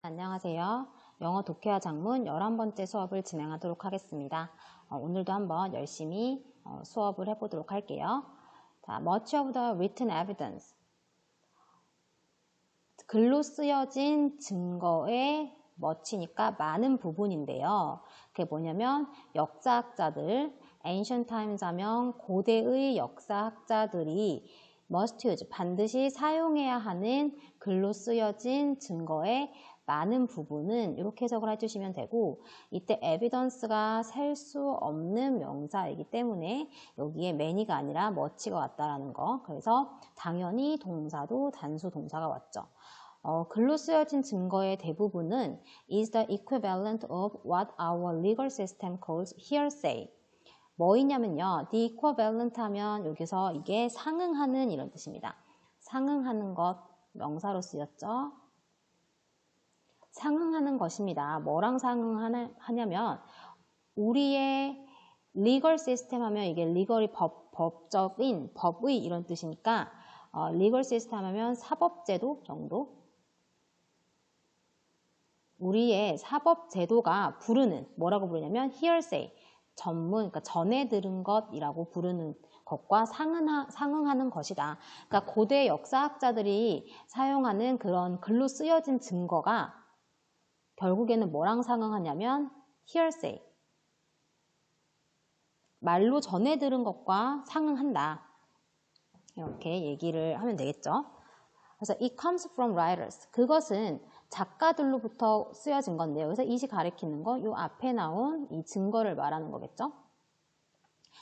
안녕하세요. 영어 독해와 작문 11번째 수업을 진행하도록 하겠습니다. 오늘도 한번 열심히 수업을 해보도록 할게요. 자, much of the written evidence. 글로 쓰여진 증거의 much니까 많은 부분인데요. 그게 뭐냐면 역사학자들, ancient times 하면 고대의 역사학자들이 must use, 반드시 사용해야 하는 글로 쓰여진 증거의 많은 부분은 이렇게 해석을 해주시면 되고, 이때 evidence가 셀 수 없는 명사이기 때문에 여기에 many가 아니라 much가 왔다라는 거. 그래서 당연히 동사도 단수 동사가 왔죠. 글로 쓰여진 증거의 대부분은 is the equivalent of what our legal system calls hearsay. 뭐이냐면요. the equivalent 하면 여기서 이게 상응하는 이런 뜻입니다. 상응하는 것 명사로 쓰였죠. 상응하는 것입니다. 뭐랑 상응하냐면 우리의 legal system 하면 이게 legal이 법적인, 법의 이런 뜻이니까 legal system 하면 사법제도 정도? 우리의 사법제도가 부르는 뭐라고 부르냐면 hearsay, 전문, 그러니까 전해 들은 것이라고 부르는 것과 상응하는 것이다. 그러니까 고대 역사학자들이 사용하는 그런 글로 쓰여진 증거가 결국에는 뭐랑 상응하냐면 hearsay, 말로 전해 들은 것과 상응한다. 이렇게 얘기를 하면 되겠죠. 그래서 it comes from writers. 그것은 작가들로부터 쓰여진 건데요. 여기서 it이 가리키는 거, 이 앞에 나온 이 증거를 말하는 거겠죠.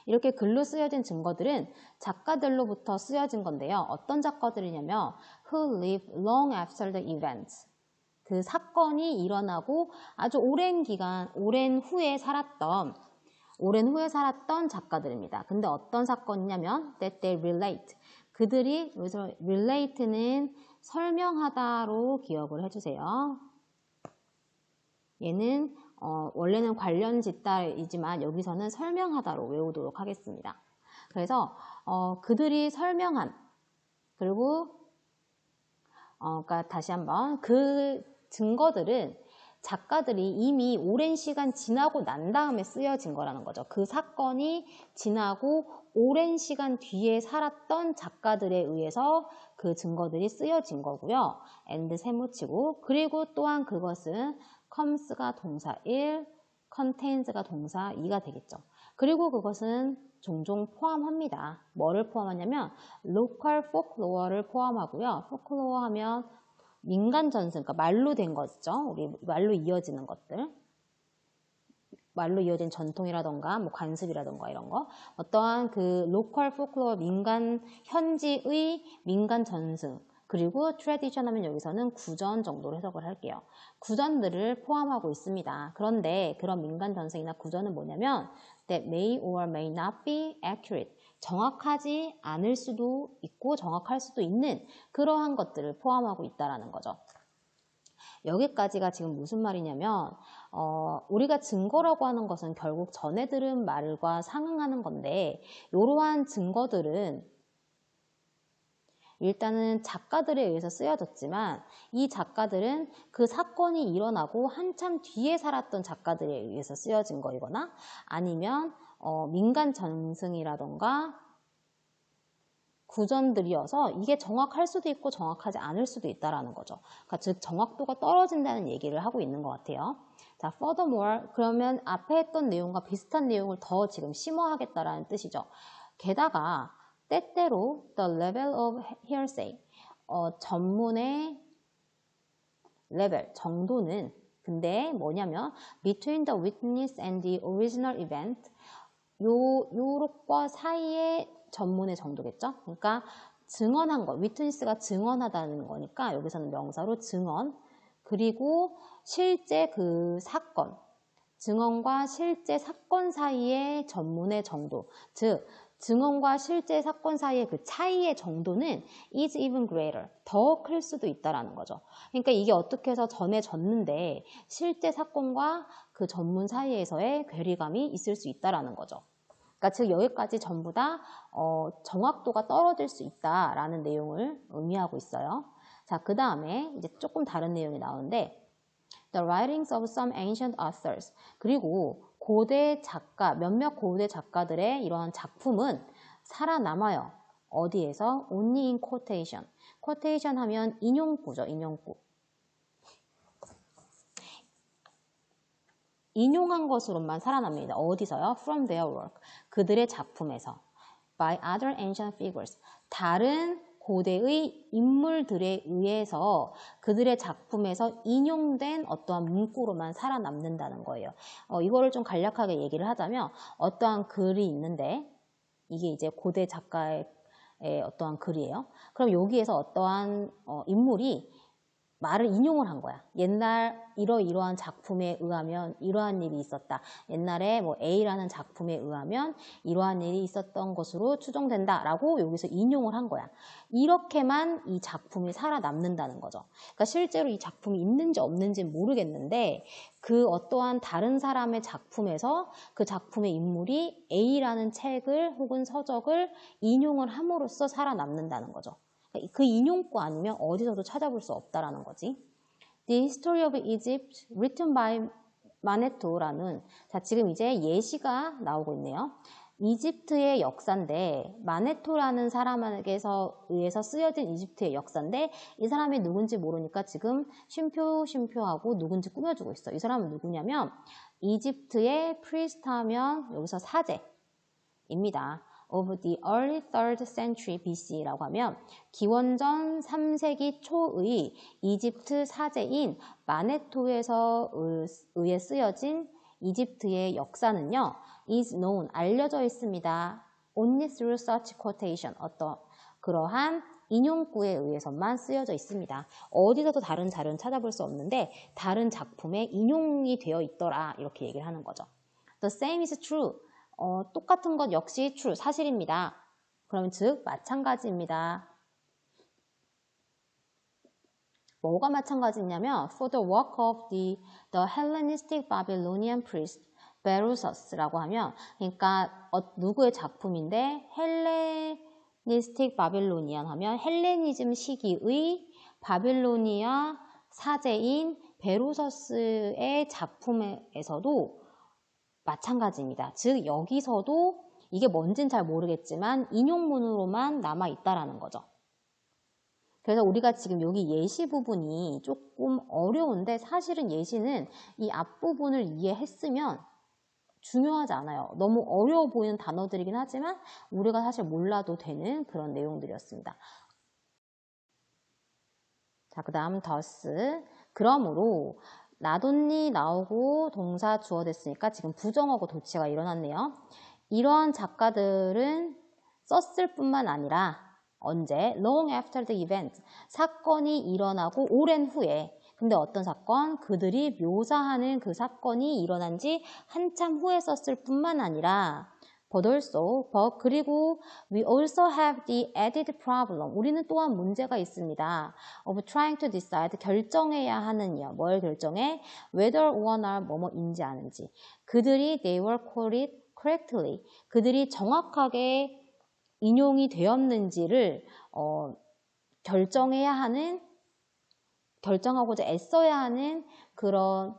이렇게 글로 쓰여진 증거들은 작가들로부터 쓰여진 건데요. 어떤 작가들이냐면 who live long after the event. 그 사건이 일어나고 아주 오랜 기간, 오랜 후에 살았던 작가들입니다. 근데 어떤 사건이냐면 that they relate. 그들이 여기서 relate는 설명하다로 기억을 해주세요. 얘는 원래는 관련 짓다이지만 여기서는 설명하다로 외우도록 하겠습니다. 그래서 그들이 설명한, 그리고 그러니까 다시 한번 그 증거들은 작가들이 이미 오랜 시간 지나고 난 다음에 쓰여진 거라는 거죠. 그 사건이 지나고 오랜 시간 뒤에 살았던 작가들에 의해서 그 증거들이 쓰여진 거고요. and 세모치고, 그리고 또한 그것은 comes가 동사 1, contains가 동사 2가 되겠죠. 그리고 그것은 종종 포함합니다. 뭐를 포함하냐면 local folklore를 포함하고요. folklore 하면 민간 전승, 그러니까 말로 된 거죠. 우리 말로 이어지는 것들. 말로 이어진 전통이라던가, 뭐 관습이라던가 이런 거. 어떠한 그 로컬 포클로어 현지의 민간 전승. 그리고 트래디션 하면 여기서는 구전 정도로 해석을 할게요. 구전들을 포함하고 있습니다. 그런데 그런 민간 전승이나 구전은 뭐냐면 that may or may not be accurate. 정확하지 않을 수도 있고 정확할 수도 있는 그러한 것들을 포함하고 있다는 거죠. 여기까지가 지금 무슨 말이냐면 우리가 증거라고 하는 것은 결국 전해 들은 말과 상응하는 건데, 이러한 증거들은 일단은 작가들에 의해서 쓰여졌지만 이 작가들은 그 사건이 일어나고 한참 뒤에 살았던 작가들에 의해서 쓰여진 거이거나 아니면 민간 전승이라던가 구전들이어서 이게 정확할 수도 있고 정확하지 않을 수도 있다는 거죠. 그러니까 즉 정확도가 떨어진다는 얘기를 하고 있는 것 같아요. 자, furthermore, 그러면 앞에 했던 내용과 비슷한 내용을 더 지금 심화하겠다라는 뜻이죠. 게다가 때때로 the level of hearsay, 전문의 레벨, 정도는 근데 뭐냐면 between the witness and the original event, 요것과 사이의 전문의 정도겠죠. 그러니까 증언한 거, witness가 증언하다는 거니까 여기서는 명사로 증언, 그리고 실제 그 사건, 증언과 실제 사건 사이의 전문의 정도, 즉 증언과 실제 사건 사이의 그 차이의 정도는 is even greater, 더 클 수도 있다라는 거죠. 그러니까 이게 어떻게 해서 전해졌는데 실제 사건과 그 전문 사이에서의 괴리감이 있을 수 있다라는 거죠. 그러니까 즉 여기까지 전부 다 정확도가 떨어질 수 있다라는 내용을 의미하고 있어요. 자, 그 다음에 이제 조금 다른 내용이 나오는데 The writings of some ancient authors. 그리고 고대 작가, 몇몇 고대 작가들의 이러한 작품은 살아남아요. 어디에서? Only in quotation. quotation 하면 인용구죠, 인용구. 인용한 것으로만 살아납니다. 어디서요? From their work. 그들의 작품에서. By other ancient figures. 다른 고대의 인물들에 의해서 그들의 작품에서 인용된 어떠한 문구로만 살아남는다는 거예요. 이거를 좀 간략하게 얘기를 하자면 어떠한 글이 있는데 이게 이제 고대 작가의 어떠한 글이에요. 그럼 여기에서 어떠한 인물이 말을 인용을 한 거야. 옛날 이러이러한 작품에 의하면 이러한 일이 있었다. 옛날에 뭐 A라는 작품에 의하면 이러한 일이 있었던 것으로 추정된다 라고 여기서 인용을 한 거야. 이렇게만 이 작품이 살아남는다는 거죠. 그러니까 실제로 이 작품이 있는지 없는지 모르겠는데 그 어떠한 다른 사람의 작품에서 그 작품의 인물이 A라는 책을 혹은 서적을 인용을 함으로써 살아남는다는 거죠. 그 인용구 아니면 어디서도 찾아볼 수 없다라는 거지. The History of Egypt written by 마네토라는 자 지금 이제 예시가 나오고 있네요. 이집트의 역사인데 마네토라는 사람에게서 의해서 쓰여진 이집트의 역사인데 이 사람이 누군지 모르니까 지금 쉼표하고 누군지 꾸며주고 있어. 이 사람은 누구냐면 이집트의 priest 하면 여기서 사제입니다. of the early 3rd century BC라고 하면 기원전 3세기 초의 이집트 사제인 마네토에서 의해 쓰여진 이집트의 역사는요. is known, 알려져 있습니다. only through such quotation, 그러한 인용구에 의해서만 쓰여져 있습니다. 어디서도 다른 자료는 찾아볼 수 없는데 다른 작품에 인용이 되어 있더라 이렇게 얘기를 하는 거죠. The same is true. 똑같은 것 역시 true, 사실입니다. 그럼 즉 마찬가지입니다. 뭐가 마찬가지냐면 for the work of the Hellenistic Babylonian priest Berosus라고 하면 그러니까 누구의 작품인데 헬레니스틱 바빌로니안 하면 헬레니즘 시기의 바빌로니아 사제인 베로서스의 작품에서도 마찬가지입니다. 즉 여기서도 이게 뭔지는 잘 모르겠지만 인용문으로만 남아있다라는 거죠. 그래서 우리가 지금 여기 예시 부분이 조금 어려운데 사실은 예시는 이 앞부분을 이해했으면 중요하지 않아요. 너무 어려워 보이는 단어들이긴 하지만 우리가 사실 몰라도 되는 그런 내용들이었습니다. 자, 그 다음 thus. 그러므로 나돈니 나오고 동사 주어 됐으니까 지금 부정어고 도치가 일어났네요. 이러한 작가들은 썼을 뿐만 아니라 언제? long after the event. 사건이 일어나고 오랜 후에. 근데 어떤 사건? 그들이 묘사하는 그 사건이 일어난 지 한참 후에 썼을 뿐만 아니라 but also, 그리고 we also have the added problem. 우리는 또한 문제가 있습니다. of trying to decide, 결정해야 하는요. 뭘 결정해? whether or not 뭐뭐인지 아는지. 그들이 they were quoted correctly. 그들이 정확하게 인용이 되었는지를 결정해야 하는, 결정하고자 애써야 하는 그런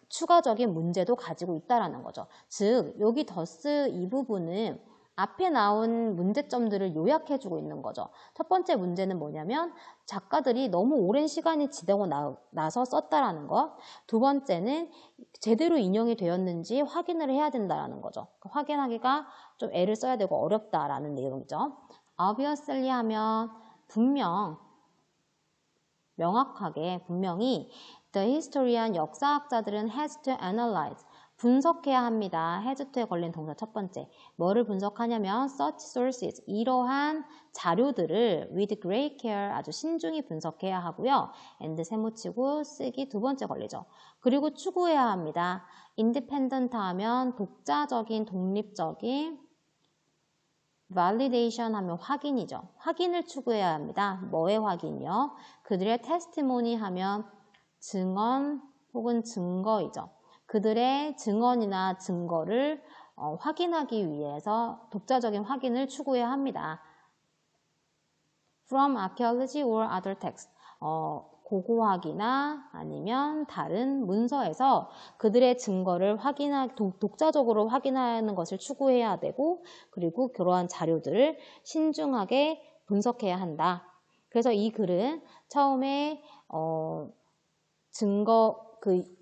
추가적인 문제도 가지고 있다라는 거죠. 즉 여기 더스 이 부분은 앞에 나온 문제점들을 요약해주고 있는 거죠. 첫 번째 문제는 뭐냐면 작가들이 너무 오랜 시간이 지나고 나서 썼다라는 것. 두 번째는 제대로 인용이 되었는지 확인을 해야 된다라는 거죠. 확인하기가 좀 애를 써야 되고 어렵다라는 내용이죠. obviously 하면 분명, 명확하게, 분명히 The historian, 역사학자들은 has to analyze, 분석해야 합니다. has to에 걸린 동사 첫 번째. 뭐를 분석하냐면 such sources, 이러한 자료들을 with great care, 아주 신중히 분석해야 하고요. and 세모치고 쓰기 두 번째 걸리죠. 그리고 추구해야 합니다. independent 하면 독자적인, 독립적인, validation 하면 확인이죠. 확인을 추구해야 합니다. 뭐의 확인이요? 그들의 testimony 하면 증언 혹은 증거이죠. 그들의 증언이나 증거를 확인하기 위해서 독자적인 확인을 추구해야 합니다. From archaeology or other texts. 고고학이나 아니면 다른 문서에서 그들의 증거를 독자적으로 확인하는 것을 추구해야 되고, 그리고 그러한 자료들을 신중하게 분석해야 한다. 그래서 이 글은 처음에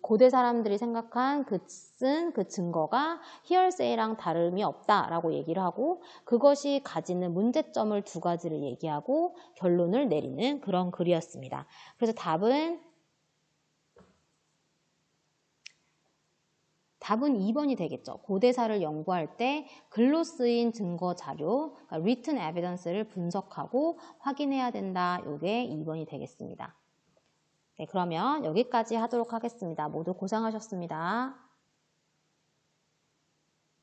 고대 사람들이 생각한 쓴 그 증거가 히얼세이랑 다름이 없다라고 얘기를 하고, 그것이 가지는 문제점을 2가지를 얘기하고 결론을 내리는 그런 글이었습니다. 그래서 답은 2번이 되겠죠. 고대사를 연구할 때 글로 쓰인 증거 자료, 그러니까 written evidence를 분석하고 확인해야 된다. 이게 2번이 되겠습니다. 네, 그러면 여기까지 하도록 하겠습니다. 모두 고생하셨습니다.